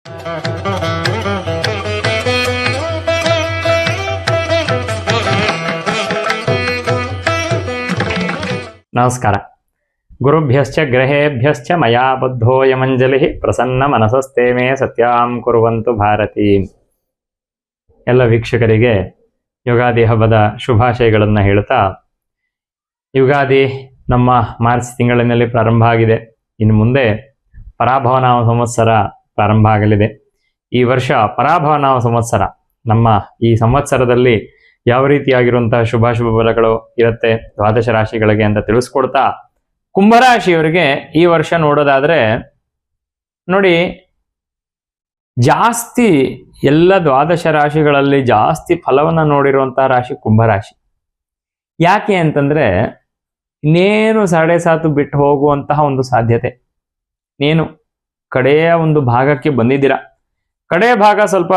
ನಮಸ್ಕಾರ. ಗುರುಭ್ಯಶ್ಚ ಗ್ರಹೇಭ್ಯಶ್ಚ ಮಯಾ ಬದ್ಧೋಯಮಂಜಲಿ ಪ್ರಸನ್ನ ಮನಸಸ್ತೆ ಮೇ ಸತ್ಯಾಂ ಕುರುವಂತು ಭಾರತಿ. ಎಲ್ಲ ವೀಕ್ಷಕರಿಗೆ ಯುಗಾದಿ ಹಬ್ಬದ ಶುಭಾಶಯಗಳನ್ನು ಹೇಳ್ತಾ, ಯುಗಾದಿ ನಮ್ಮ ಮಾರ್ಚ್ ತಿಂಗಳಿನಲ್ಲಿ ಪ್ರಾರಂಭ ಆಗಿದೆ. ಇನ್ನು ಮುಂದೆ ಪರಾಭವನಾಮ ಸಂವತ್ಸರ ಪ್ರಾರಂಭ ಆಗಲಿದೆ. ಈ ವರ್ಷ ಪರಾಭವನಾಮ ಸಂವತ್ಸರ. ನಮ್ಮ ಈ ಸಂವತ್ಸರದಲ್ಲಿ ಯಾವ ರೀತಿಯಾಗಿರುವಂತಹ ಶುಭಾಶುಭ ಫಲಗಳು ಇರುತ್ತೆ ದ್ವಾದಶ ರಾಶಿಗಳಿಗೆ ಅಂತ ತಿಳಿಸ್ಕೊಡ್ತಾ, ಕುಂಭರಾಶಿಯವರಿಗೆ ಈ ವರ್ಷ ನೋಡೋದಾದ್ರೆ ನೋಡಿ, ಜಾಸ್ತಿ ಎಲ್ಲ ದ್ವಾದಶ ರಾಶಿಗಳಲ್ಲಿ ಜಾಸ್ತಿ ಫಲವನ್ನ ನೋಡಿರುವಂತಹ ರಾಶಿ ಕುಂಭರಾಶಿ. ಯಾಕೆ ಅಂತಂದ್ರೆ, ಇನ್ನೇನು 7.5 ಬಿಟ್ಟು ಹೋಗುವಂತಹ ಒಂದು ಸಾಧ್ಯತೆ. ನೀನು ಕಡೆಯ ಒಂದು ಭಾಗಕ್ಕೆ ಬಂದಿದ್ದೀರಾ. ಕಡೆ ಭಾಗ ಸ್ವಲ್ಪ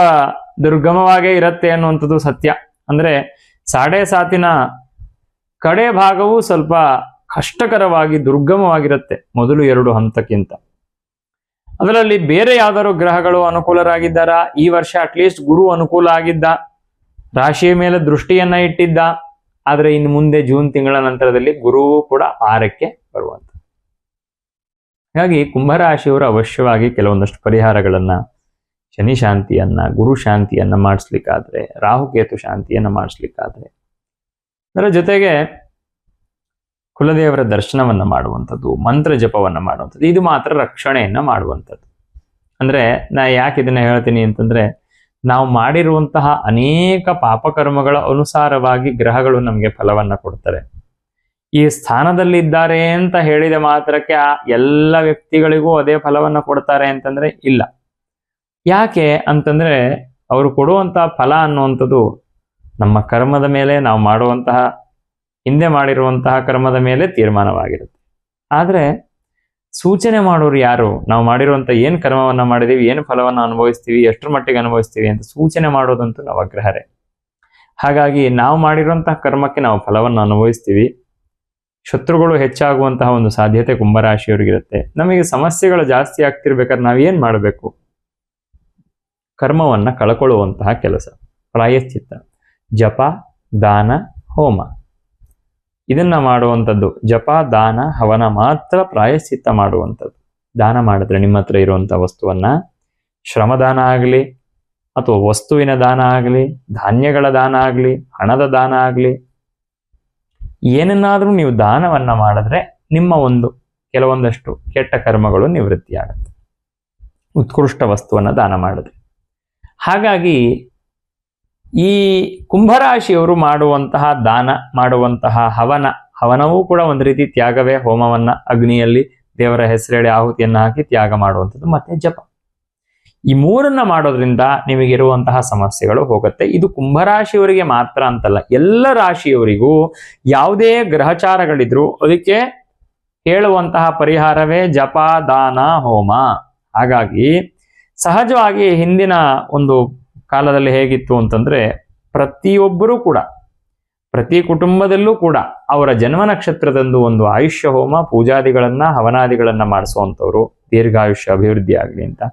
ದುರ್ಗಮವಾಗೇ ಇರುತ್ತೆ ಅನ್ನುವಂಥದ್ದು ಸತ್ಯ. ಅಂದ್ರೆ 7.5 ಕಡೆ ಭಾಗವು ಸ್ವಲ್ಪ ಕಷ್ಟಕರವಾಗಿ ದುರ್ಗಮವಾಗಿರುತ್ತೆ ಮೊದಲು 2 ಹಂತಕ್ಕಿಂತ. ಅದರಲ್ಲಿ ಬೇರೆ ಯಾವ್ದಾದ್ರು ಗ್ರಹಗಳು ಅನುಕೂಲರಾಗಿದ್ದಾರಾ? ಈ ವರ್ಷ ಅಟ್ಲೀಸ್ಟ್ ಗುರು ಅನುಕೂಲ ಆಗಿದ್ದ, ರಾಶಿಯ ಮೇಲೆ ದೃಷ್ಟಿಯನ್ನ ಇಟ್ಟಿದ್ದ. ಆದ್ರೆ ಇನ್ನು ಮುಂದೆ ಜೂನ್ ತಿಂಗಳ ನಂತರದಲ್ಲಿ ಗುರುವು ಕೂಡ 6ಕ್ಕೆ ಬರುವಂತ. ಹಾಗಾಗಿ ಕುಂಭರಾಶಿಯವರು ಅವಶ್ಯವಾಗಿ ಕೆಲವೊಂದಷ್ಟು ಪರಿಹಾರಗಳನ್ನ, ಶನಿ ಶಾಂತಿಯನ್ನ, ಗುರು ಶಾಂತಿಯನ್ನ ಮಾಡಿಸ್ಲಿಕ್ಕಾದ್ರೆ, ರಾಹುಕೇತು ಶಾಂತಿಯನ್ನ ಮಾಡಿಸ್ಲಿಕ್ಕಾದ್ರೆ, ಅದರ ಜೊತೆಗೆ ಕುಲದೇವರ ದರ್ಶನವನ್ನ ಮಾಡುವಂಥದ್ದು, ಮಂತ್ರ ಜಪವನ್ನ ಮಾಡುವಂಥದ್ದು, ಇದು ಮಾತ್ರ ರಕ್ಷಣೆಯನ್ನ ಮಾಡುವಂಥದ್ದು. ಅಂದ್ರೆ ನಾ ಯಾಕೆ ಇದನ್ನ ಹೇಳ್ತೀನಿ ಅಂತಂದ್ರೆ, ನಾವು ಮಾಡಿರುವಂತಹ ಅನೇಕ ಪಾಪಕರ್ಮಗಳ ಅನುಸಾರವಾಗಿ ಗ್ರಹಗಳು ನಮಗೆ ಫಲವನ್ನ ಕೊಡ್ತಾರೆ. ಈ ಸ್ಥಾನದಲ್ಲಿ ಇದ್ದಾರೆ ಅಂತ ಹೇಳಿದ ಮಾತ್ರಕ್ಕೆ ಆ ಎಲ್ಲ ವ್ಯಕ್ತಿಗಳಿಗೂ ಅದೇ ಫಲವನ್ನ ಕೊಡ್ತಾರೆ ಅಂತಂದ್ರೆ ಇಲ್ಲ. ಯಾಕೆ ಅಂತಂದ್ರೆ, ಅವರು ಕೊಡುವಂತಹ ಫಲ ಅನ್ನುವಂಥದ್ದು ನಮ್ಮ ಕರ್ಮದ ಮೇಲೆ, ನಾವು ಮಾಡುವಂತಹ ಹಿಂದೆ ಮಾಡಿರುವಂತಹ ಕರ್ಮದ ಮೇಲೆ ತೀರ್ಮಾನವಾಗಿರುತ್ತೆ. ಆದ್ರೆ ಸೂಚನೆ ಮಾಡೋರು ಯಾರು? ನಾವು ಮಾಡಿರುವಂತ ಏನ್ ಕರ್ಮವನ್ನ ಮಾಡಿದೀವಿ, ಏನು ಫಲವನ್ನ ಅನುಭವಿಸ್ತೀವಿ, ಎಷ್ಟರ ಮಟ್ಟಿಗೆ ಅನುಭವಿಸ್ತೀವಿ ಅಂತ ಸೂಚನೆ ಮಾಡೋದಂತೂ ನವಗ್ರಹರೇ. ಹಾಗಾಗಿ ನಾವು ಮಾಡಿರುವಂತಹ ಕರ್ಮಕ್ಕೆ ನಾವು ಫಲವನ್ನು ಅನುಭವಿಸ್ತೀವಿ. ಶತ್ರುಗಳು ಹೆಚ್ಚಾಗುವಂತಹ ಒಂದು ಸಾಧ್ಯತೆ ಕುಂಭರಾಶಿಯವರಿಗಿರುತ್ತೆ. ನಮಗೆ ಸಮಸ್ಯೆಗಳು ಜಾಸ್ತಿ ಆಗ್ತಿರ್ಬೇಕಾದ್ರೆ ನಾವೇನ್ ಮಾಡಬೇಕು? ಕರ್ಮವನ್ನ ಕಳ್ಕೊಳ್ಳುವಂತಹ ಕೆಲಸ, ಪ್ರಾಯಶ್ಚಿತ್ತ, ಜಪ, ದಾನ, ಹೋಮ, ಇದನ್ನ ಮಾಡುವಂಥದ್ದು. ಜಪ, ದಾನ, ಹವನ ಮಾತ್ರ ಪ್ರಾಯಶ್ಚಿತ್ತ ಮಾಡುವಂಥದ್ದು. ದಾನ ಮಾಡಿದ್ರೆ ನಿಮ್ಮ ಹತ್ರ ಇರುವಂತಹ ವಸ್ತುವನ್ನ, ಶ್ರಮದಾನ ಆಗಲಿ ಅಥವಾ ವಸ್ತುವಿನ ದಾನ ಆಗಲಿ, ಧಾನ್ಯಗಳ ದಾನ ಆಗಲಿ, ಹಣದ ದಾನ ಆಗಲಿ, ಏನನ್ನಾದ್ರೂ ನೀವು ದಾನವನ್ನ ಮಾಡಿದ್ರೆ ನಿಮ್ಮ ಕೆಲವೊಂದಷ್ಟು ಕೆಟ್ಟ ಕರ್ಮಗಳು ನಿವೃತ್ತಿಯಾಗುತ್ತೆ, ಉತ್ಕೃಷ್ಟ ವಸ್ತುವನ್ನ ದಾನ ಮಾಡಿದ್ರೆ. ಹಾಗಾಗಿ ಈ ಕುಂಭರಾಶಿಯವರು ಮಾಡುವಂತಹ ದಾನ, ಮಾಡುವಂತಹ ಹವನವೂ ಕೂಡ ಒಂದು ರೀತಿ ತ್ಯಾಗವೇ. ಹೋಮವನ್ನ ಅಗ್ನಿಯಲ್ಲಿ ದೇವರ ಹೆಸರೇಳಿ ಆಹುತಿಯನ್ನ ಹಾಕಿ ತ್ಯಾಗ ಮಾಡುವಂಥದ್ದು, ಮತ್ತೆ ಜಪ, ಈ 3 ಮಾಡೋದ್ರಿಂದ ನಿಮಗಿರುವಂತಹ ಸಮಸ್ಯೆಗಳು ಹೋಗುತ್ತೆ. ಇದು ಕುಂಭರಾಶಿಯವರಿಗೆ ಮಾತ್ರ ಅಂತಲ್ಲ, ಎಲ್ಲ ರಾಶಿಯವರಿಗೂ ಯಾವುದೇ ಗ್ರಹಚಾರಗಳಿದ್ರು ಅದಕ್ಕೆ ಹೇಳುವಂತಹ ಪರಿಹಾರವೇ ಜಪ, ದಾನ, ಹೋಮ. ಹಾಗಾಗಿ ಸಹಜವಾಗಿ ಹಿಂದಿನ ಒಂದು ಕಾಲದಲ್ಲಿ ಹೇಗಿತ್ತು ಅಂತಂದ್ರೆ, ಪ್ರತಿಯೊಬ್ಬರೂ ಕೂಡ, ಪ್ರತಿ ಕುಟುಂಬದಲ್ಲೂ ಕೂಡ ಅವರ ಜನ್ಮ ನಕ್ಷತ್ರದಂದು ಒಂದು ಆಯುಷ್ಯ ಹೋಮ, ಪೂಜಾದಿಗಳನ್ನ, ಹವನಾದಿಗಳನ್ನ ಮಾಡಿಸುವಂಥವ್ರು, ದೀರ್ಘಾಯುಷ್ಯ ಅಭಿವೃದ್ಧಿ ಆಗಲಿ ಅಂತ.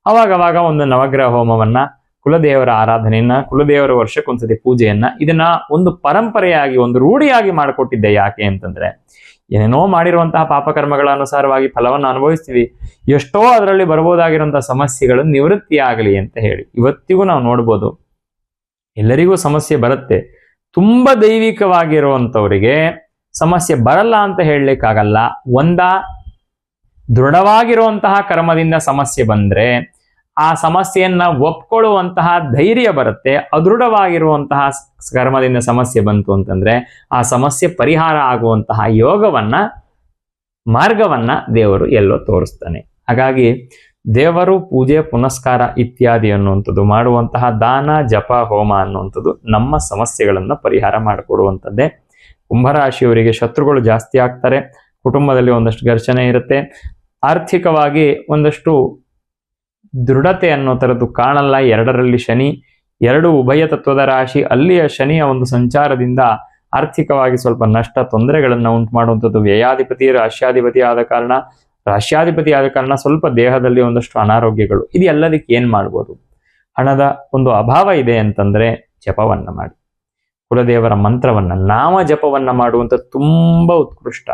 ಅವಾಗವಾಗ ಒಂದು ನವಗ್ರಹ ಹೋಮವನ್ನ, ಕುಲದೇವರ ಆರಾಧನೆಯನ್ನ, ಕುಲದೇವರ ವರ್ಷಕ್ಕೊಂದ್ಸತಿ ಪೂಜೆಯನ್ನ, ಇದನ್ನ ಒಂದು ಪರಂಪರೆಯಾಗಿ, ಒಂದು ರೂಢಿಯಾಗಿ ಮಾಡಿಕೊಟ್ಟಿದ್ದೆ. ಯಾಕೆ ಅಂತಂದ್ರೆ, ಏನೇನೋ ಮಾಡಿರುವಂತಹ ಪಾಪಕರ್ಮಗಳ ಅನುಸಾರವಾಗಿ ಫಲವನ್ನು ಅನುಭವಿಸ್ತೀವಿ, ಎಷ್ಟೋ ಅದರಲ್ಲಿ ಬರ್ಬೋದಾಗಿರುವಂತಹ ಸಮಸ್ಯೆಗಳು ನಿವೃತ್ತಿ ಆಗಲಿ ಅಂತ ಹೇಳಿ. ಇವತ್ತಿಗೂ ನಾವು ನೋಡ್ಬೋದು, ಎಲ್ಲರಿಗೂ ಸಮಸ್ಯೆ ಬರುತ್ತೆ. ತುಂಬಾ ದೈವಿಕವಾಗಿರುವಂಥವರಿಗೆ ಸಮಸ್ಯೆ ಬರಲ್ಲ ಅಂತ ಹೇಳಲಿಕ್ಕಾಗಲ್ಲ. ದೃಢವಾಗಿರುವಂತಹ ಕರ್ಮದಿಂದ ಸಮಸ್ಯೆ ಬಂದ್ರೆ ಆ ಸಮಸ್ಯೆಯನ್ನ ಒಪ್ಕೊಳ್ಳುವಂತಹ ಧೈರ್ಯ ಬರುತ್ತೆ. ಅದೃಢವಾಗಿರುವಂತಹ ಕರ್ಮದಿಂದ ಸಮಸ್ಯೆ ಬಂತು ಅಂತಂದ್ರೆ ಆ ಸಮಸ್ಯೆ ಪರಿಹಾರ ಆಗುವಂತಹ ಯೋಗವನ್ನ, ಮಾರ್ಗವನ್ನ ದೇವರು ಎಲ್ಲೋ ತೋರಿಸ್ತಾನೆ. ಹಾಗಾಗಿ ದೇವರು ಪೂಜೆ, ಪುನಸ್ಕಾರ ಇತ್ಯಾದಿ ಅನ್ನುವಂಥದ್ದು, ಮಾಡುವಂತಹ ದಾನ, ಜಪ, ಹೋಮ ಅನ್ನುವಂಥದ್ದು ನಮ್ಮ ಸಮಸ್ಯೆಗಳನ್ನ ಪರಿಹಾರ ಮಾಡಿಕೊಡುವಂಥದ್ದೇ. ಕುಂಭರಾಶಿಯವರಿಗೆ ಶತ್ರುಗಳು ಜಾಸ್ತಿ ಆಗ್ತಾರೆ, ಕುಟುಂಬದಲ್ಲಿ ಒಂದಷ್ಟು ಘರ್ಷಣೆ ಇರುತ್ತೆ, ಆರ್ಥಿಕವಾಗಿ ಒಂದಷ್ಟು ದೃಢತೆ ಅನ್ನೋ ಥರದ್ದು ಕಾಣಲ್ಲ. 2ರಲ್ಲಿ ಶನಿ, 2 ಉಭಯ ತತ್ವದ ರಾಶಿ, ಅಲ್ಲಿಯ ಶನಿಯ ಒಂದು ಸಂಚಾರದಿಂದ ಆರ್ಥಿಕವಾಗಿ ಸ್ವಲ್ಪ ನಷ್ಟ, ತೊಂದರೆಗಳನ್ನ ಉಂಟು ಮಾಡುವಂಥದ್ದು. ವ್ಯಯಾಧಿಪತಿ ರಾಶ್ಯಾಧಿಪತಿ ಆದ ಕಾರಣ ರಾಶ್ಯಾಧಿಪತಿ ಆದ ಕಾರಣ ಸ್ವಲ್ಪ ದೇಹದಲ್ಲಿ ಒಂದಷ್ಟು ಅನಾರೋಗ್ಯಗಳು, ಇದು ಎಲ್ಲದಕ್ಕೆ ಏನ್ ಮಾಡ್ಬೋದು? ಹಣದ ಒಂದು ಅಭಾವ ಇದೆ ಅಂತಂದ್ರೆ ಜಪವನ್ನ ಮಾಡಿ, ಕುಲದೇವರ ಮಂತ್ರವನ್ನ, ನಾಮ ಜಪವನ್ನ ಮಾಡುವಂತ ತುಂಬಾ ಉತ್ಕೃಷ್ಟ.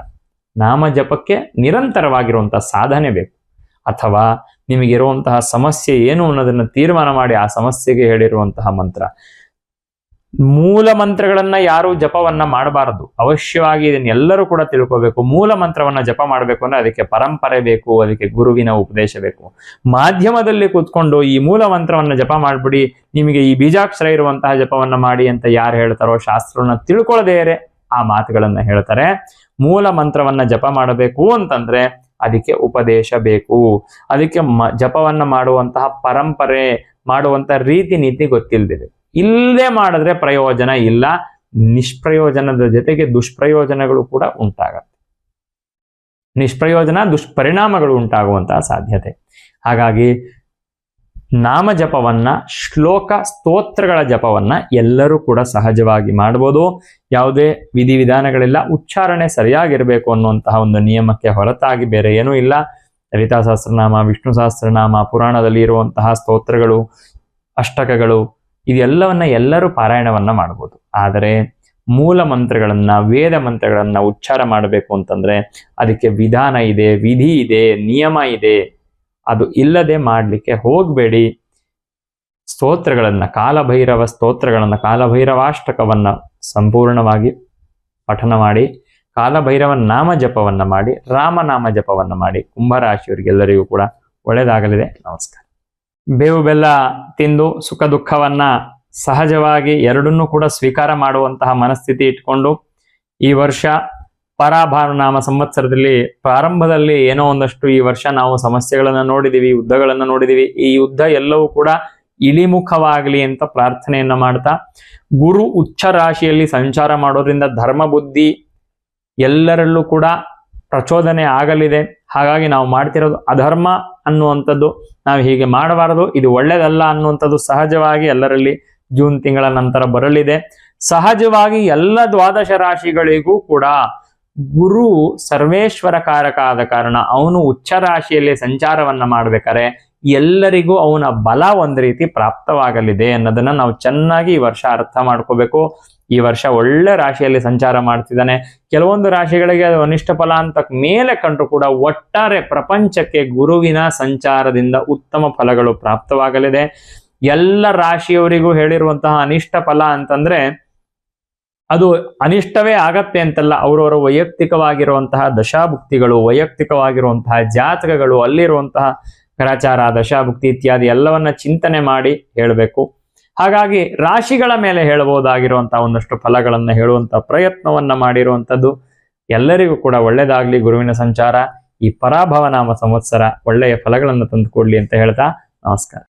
ನಾಮ ಜಪಕ್ಕೆ ನಿರಂತರವಾಗಿರುವಂತಹ ಸಾಧನೆ ಬೇಕು. ಅಥವಾ ನಿಮಗಿರುವಂತಹ ಸಮಸ್ಯೆ ಏನು ಅನ್ನೋದನ್ನ ತೀರ್ಮಾನ ಮಾಡಿ ಆ ಸಮಸ್ಯೆಗೆ ಹೇಳಿರುವಂತಹ ಮಂತ್ರ. ಮೂಲ ಮಂತ್ರಗಳನ್ನ ಯಾರು ಜಪವನ್ನ ಮಾಡಬಾರದು. ಅವಶ್ಯವಾಗಿ ಇದನ್ನೆಲ್ಲರೂ ಕೂಡ ತಿಳ್ಕೋಬೇಕು. ಮೂಲ ಮಂತ್ರವನ್ನ ಜಪ ಮಾಡಬೇಕು ಅಂದ್ರೆ ಅದಕ್ಕೆ ಪರಂಪರೆ ಬೇಕು, ಅದಕ್ಕೆ ಗುರುವಿನ ಉಪದೇಶ ಬೇಕು. ಮಾಧ್ಯಮದಲ್ಲಿ ಕೂತ್ಕೊಂಡು ಈ ಮೂಲ ಮಂತ್ರವನ್ನ ಜಪ ಮಾಡ್ಬಿಡಿ, ನಿಮಗೆ ಈ ಬೀಜಾಕ್ಷರ ಇರುವಂತಹ ಜಪವನ್ನ ಮಾಡಿ ಅಂತ ಯಾರು ಹೇಳ್ತಾರೋ, ಶಾಸ್ತ್ರವನ್ನ ತಿಳ್ಕೊಳ್ಳದೇರೆ ಆ ಮಾತುಗಳನ್ನ ಹೇಳ್ತಾರೆ. ಮೂಲ ಮಂತ್ರವನ್ನ ಜಪ ಮಾಡಬೇಕು ಅಂತಂದ್ರೆ ಅದಕ್ಕೆ ಉಪದೇಶ ಬೇಕು. ಅದಕ್ಕೆ ಜಪವನ್ನ ಮಾಡುವಂತಹ ಪರಂಪರೆ, ಮಾಡುವಂತಹ ರೀತಿ ನೀತಿ ಗೊತ್ತಿಲ್ದಿದೆ. ಇಲ್ಲದೆ ಮಾಡಿದ್ರೆ ಪ್ರಯೋಜನ ಇಲ್ಲ. ನಿಷ್ಪ್ರಯೋಜನದ ಜೊತೆಗೆ ದುಷ್ಪ್ರಯೋಜನಗಳು ಕೂಡ ಉಂಟಾಗತ್ತೆ. ನಿಷ್ಪ್ರಯೋಜನ, ದುಷ್ಪರಿಣಾಮಗಳು ಉಂಟಾಗುವಂತಹ ಸಾಧ್ಯತೆ. ಹಾಗಾಗಿ ನಾಮ ಜಪವನ್ನ, ಶ್ಲೋಕ ಸ್ತೋತ್ರಗಳ ಜಪವನ್ನ ಎಲ್ಲರೂ ಕೂಡ ಸಹಜವಾಗಿ ಮಾಡ್ಬೋದು. ಯಾವುದೇ ವಿಧಿವಿಧಾನಗಳಿಲ್ಲ. ಉಚ್ಚಾರಣೆ ಸರಿಯಾಗಿರ್ಬೇಕು ಅನ್ನುವಂತಹ ಒಂದು ನಿಯಮಕ್ಕೆ ಹೊರತಾಗಿ ಬೇರೆ ಏನೂ ಇಲ್ಲ. ಲಲಿತಾ ಸಹಸ್ರನಾಮ, ವಿಷ್ಣು ಸಹಸ್ರನಾಮ, ಪುರಾಣದಲ್ಲಿ ಇರುವಂತಹ ಸ್ತೋತ್ರಗಳು, ಅಷ್ಟಕಗಳು, ಇದೆಲ್ಲವನ್ನ ಎಲ್ಲರೂ ಪಾರಾಯಣವನ್ನ ಮಾಡ್ಬೋದು. ಆದರೆ ಮೂಲ ಮಂತ್ರಗಳನ್ನ, ವೇದ ಮಂತ್ರಗಳನ್ನ ಉಚ್ಚಾರ ಮಾಡಬೇಕು ಅಂತಂದ್ರೆ ಅದಕ್ಕೆ ವಿಧಾನ ಇದೆ, ವಿಧಿ ಇದೆ, ನಿಯಮ ಇದೆ. ಅದು ಇಲ್ಲದೆ ಮಾಡಲಿಕ್ಕೆ ಹೋಗಬೇಡಿ. ಸ್ತೋತ್ರಗಳನ್ನ, ಕಾಲಭೈರವ ಸ್ತೋತ್ರಗಳನ್ನ, ಕಾಲಭೈರವಾಷ್ಟಕವನ್ನ ಸಂಪೂರ್ಣವಾಗಿ ಪಠನ ಮಾಡಿ, ಕಾಲಭೈರವ ನಾಮ ಜಪವನ್ನ ಮಾಡಿ, ರಾಮನಾಮ ಜಪವನ್ನ ಮಾಡಿ. ಕುಂಭರಾಶಿಯವರಿಗೆಲ್ಲರಿಗೂ ಕೂಡ ಒಳ್ಳೆಯದಾಗಲಿದೆ. ನಮಸ್ಕಾರ. ಬೇವು ಬೆಲ್ಲ ತಿಂದು ಸುಖ ದುಃಖವನ್ನ ಸಹಜವಾಗಿ ಎರಡನ್ನೂ ಕೂಡ ಸ್ವೀಕಾರ ಮಾಡುವಂತಹ ಮನಸ್ಥಿತಿ ಇಟ್ಕೊಂಡು ಈ ವರ್ಷ ಪರಾಭಾನುನಾಮ ಸಂವತ್ಸರದಲ್ಲಿ ಪ್ರಾರಂಭದಲ್ಲಿ ಏನೋ ಒಂದಷ್ಟು ಈ ವರ್ಷ ನಾವು ಸಮಸ್ಯೆಗಳನ್ನ ನೋಡಿದೀವಿ, ಯುದ್ಧಗಳನ್ನ ನೋಡಿದೀವಿ. ಈ ಯುದ್ಧ ಎಲ್ಲವೂ ಕೂಡ ಇಳಿಮುಖವಾಗಲಿ ಅಂತ ಪ್ರಾರ್ಥನೆಯನ್ನ ಮಾಡ್ತಾ, ಗುರು ಉಚ್ಚ ರಾಶಿಯಲ್ಲಿ ಸಂಚಾರ ಮಾಡೋದ್ರಿಂದ ಧರ್ಮ ಬುದ್ಧಿ ಎಲ್ಲರಲ್ಲೂ ಕೂಡ ಪ್ರಚೋದನೆ ಆಗಲಿದೆ. ಹಾಗಾಗಿ ನಾವು ಮಾಡ್ತಿರೋದು ಅಧರ್ಮ ಅನ್ನುವಂಥದ್ದು, ನಾವು ಹೀಗೆ ಮಾಡಬಾರದು, ಇದು ಒಳ್ಳೇದಲ್ಲ ಅನ್ನುವಂಥದ್ದು ಸಹಜವಾಗಿ ಎಲ್ಲರಲ್ಲಿ ಜೂನ್ ತಿಂಗಳ ನಂತರ ಬರಲಿದೆ. ಸಹಜವಾಗಿ ಎಲ್ಲ ದ್ವಾದಶ ರಾಶಿಗಳಿಗೂ ಕೂಡ ಗುರು ಸರ್ವೇಶ್ವರ ಕಾರಕ ಆದ ಕಾರಣ ಅವನು ಉಚ್ಚ ರಾಶಿಯಲ್ಲಿ ಸಂಚಾರವನ್ನ ಮಾಡ್ಬೇಕಾದ್ರೆ ಎಲ್ಲರಿಗೂ ಅವನ ಬಲ ಒಂದು ರೀತಿ ಪ್ರಾಪ್ತವಾಗಲಿದೆ ಅನ್ನೋದನ್ನ ನಾವು ಚೆನ್ನಾಗಿ ಈ ವರ್ಷ ಅರ್ಥ ಮಾಡ್ಕೋಬೇಕು. ಈ ವರ್ಷ ಒಳ್ಳೆ ರಾಶಿಯಲ್ಲಿ ಸಂಚಾರ ಮಾಡ್ತಿದ್ದಾನೆ. ಕೆಲವೊಂದು ರಾಶಿಗಳಿಗೆ ಅದು ಅನಿಷ್ಟ ಫಲ ಅಂತ ಮೇಲೆ ಕಂಡ್ರು ಕೂಡ ಒಟ್ಟಾರೆ ಪ್ರಪಂಚಕ್ಕೆ ಗುರುವಿನ ಸಂಚಾರದಿಂದ ಉತ್ತಮ ಫಲಗಳು ಪ್ರಾಪ್ತವಾಗಲಿದೆ. ಎಲ್ಲ ರಾಶಿಯವರಿಗೂ ಹೇಳಿರುವಂತಹ ಅನಿಷ್ಟ ಫಲ ಅಂತಂದ್ರೆ ಅದು ಅನಿಷ್ಟವೇ ಆಗತ್ತೆ ಅಂತಲ್ಲ, ಅವರವರ ವೈಯಕ್ತಿಕವಾಗಿರುವಂತಹ ದಶಾಭುಕ್ತಿಗಳು, ವೈಯಕ್ತಿಕವಾಗಿರುವಂತಹ ಜಾತಕಗಳು, ಅಲ್ಲಿರುವಂತಹ ಗ್ರಹಚಾರ, ದಶಾಭುಕ್ತಿ ಇತ್ಯಾದಿ ಎಲ್ಲವನ್ನ ಚಿಂತನೆ ಮಾಡಿ ಹೇಳಬೇಕು. ಹಾಗಾಗಿ ರಾಶಿಗಳ ಮೇಲೆ ಹೇಳಬಹುದಾಗಿರುವಂತಹ ಒಂದಷ್ಟು ಫಲಗಳನ್ನ ಹೇಳುವಂತಹ ಪ್ರಯತ್ನವನ್ನ ಮಾಡಿರುವಂಥದ್ದು. ಎಲ್ಲರಿಗೂ ಕೂಡ ಒಳ್ಳೆಯದಾಗ್ಲಿ. ಗುರುವಿನ ಸಂಚಾರ ಈ ಪರಾಭವನಾಮ ಸಂವತ್ಸರ ಒಳ್ಳೆಯ ಫಲಗಳನ್ನು ತಂದುಕೊಡ್ಲಿ ಅಂತ ಹೇಳ್ತಾ ನಮಸ್ಕಾರ.